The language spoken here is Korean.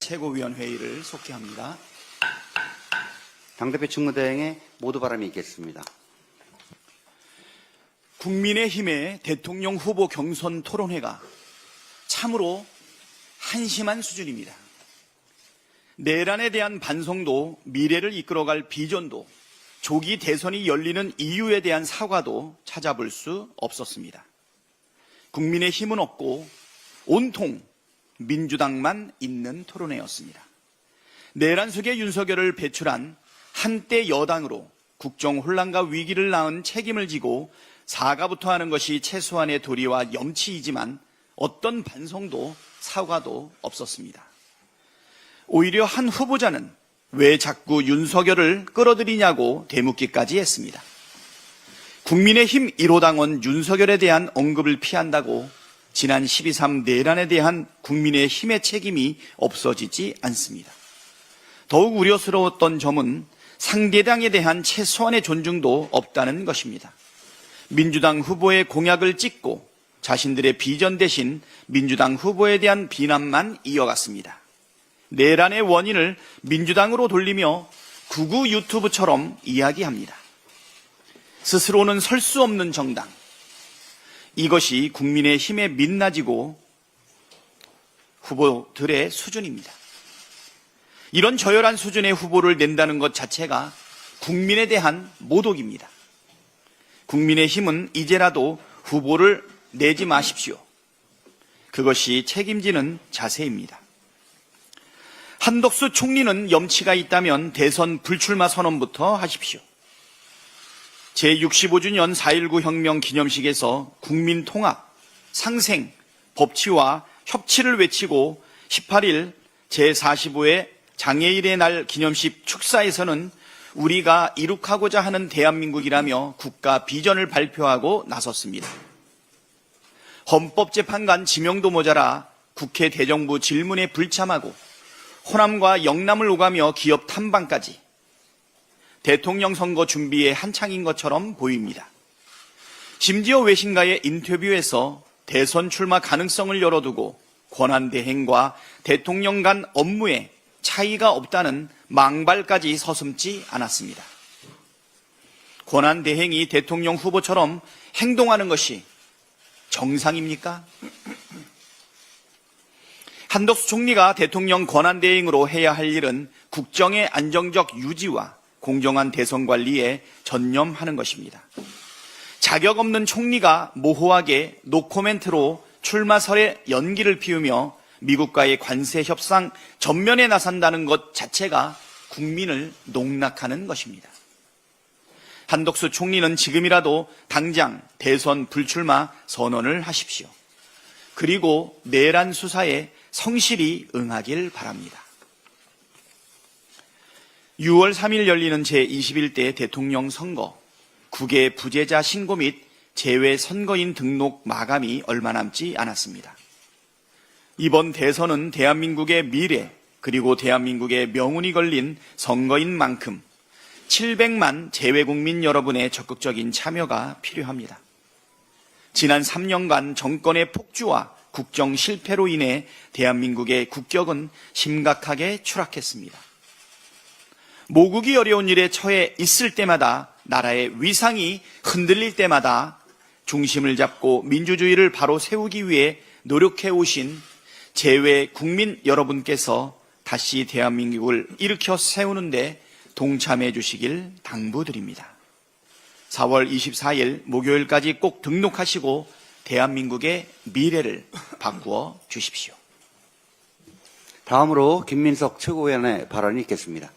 최고위원회의를 속개합니다. 당대표 직무대행에 모두 바람이 있겠습니다. 국민의힘의 대통령 후보 경선 토론회가 참으로 한심한 수준입니다. 내란에 대한 반성도, 미래를 이끌어갈 비전도, 조기 대선이 열리는 이유에 대한 사과도 찾아볼 수 없었습니다. 국민의힘은 없고 온통 민주당만 있는 토론회였습니다. 내란 속에 윤석열을 배출한 한때 여당으로 국정 혼란과 위기를 낳은 책임을 지고 사과부터 하는 것이 최소한의 도리와 염치이지만 어떤 반성도 사과도 없었습니다. 오히려 한 후보자는 왜 자꾸 윤석열을 끌어들이냐고 되묻기까지 했습니다. 국민의힘 1호 당원 윤석열에 대한 언급을 피한다고 지난 12.3 내란에 대한 국민의힘의 책임이 없어지지 않습니다. 더욱 우려스러웠던 점은 상대당에 대한 최소한의 존중도 없다는 것입니다. 민주당 후보의 공약을 찍고 자신들의 비전 대신 민주당 후보에 대한 비난만 이어갔습니다. 내란의 원인을 민주당으로 돌리며 극우 유튜브처럼 이야기합니다. 스스로는 설 수 없는 정당. 이것이 국민의힘의 민낯이고 후보들의 수준입니다. 이런 저열한 수준의 후보를 낸다는 것 자체가 국민에 대한 모독입니다. 국민의힘은 이제라도 후보를 내지 마십시오. 그것이 책임지는 자세입니다. 한덕수 총리는 염치가 있다면 대선 불출마 선언부터 하십시오. 제65주년 4.19 혁명 기념식에서 국민 통합, 상생, 법치와 협치를 외치고 18일 제45회 장애일의 날 기념식 축사에서는 우리가 이룩하고자 하는 대한민국이라며 국가 비전을 발표하고 나섰습니다. 헌법재판관 지명도 모자라 국회 대정부 질문에 불참하고 호남과 영남을 오가며 기업 탐방까지 대통령 선거 준비에 한창인 것처럼 보입니다. 심지어 외신과의 인터뷰에서 대선 출마 가능성을 열어두고 권한대행과 대통령 간 업무에 차이가 없다는 망발까지 서슴지 않았습니다. 권한대행이 대통령 후보처럼 행동하는 것이 정상입니까? 한덕수 총리가 대통령 권한대행으로 해야 할 일은 국정의 안정적 유지와 공정한 대선 관리에 전념하는 것입니다. 자격 없는 총리가 모호하게 노코멘트로 출마설에 연기를 피우며 미국과의 관세 협상 전면에 나선다는 것 자체가 국민을 농락하는 것입니다. 한덕수 총리는 지금이라도 당장 대선 불출마 선언을 하십시오. 그리고 내란 수사에 성실히 응하길 바랍니다. 6월 3일 열리는 제21대 대통령 선거, 국외 부재자 신고 및 재외 선거인 등록 마감이 얼마 남지 않았습니다. 이번 대선은 대한민국의 미래 그리고 대한민국의 명운이 걸린 선거인 만큼 700만 재외국민 여러분의 적극적인 참여가 필요합니다. 지난 3년간 정권의 폭주와 국정 실패로 인해 대한민국의 국격은 심각하게 추락했습니다. 모국이 어려운 일에 처해 있을 때마다 나라의 위상이 흔들릴 때마다 중심을 잡고 민주주의를 바로 세우기 위해 노력해 오신 재외 국민 여러분께서 다시 대한민국을 일으켜 세우는데 동참해 주시길 당부드립니다. 4월 24일 목요일까지 꼭 등록하시고 대한민국의 미래를 바꾸어 주십시오. 다음으로 김민석 최고위원의 발언이 있겠습니다.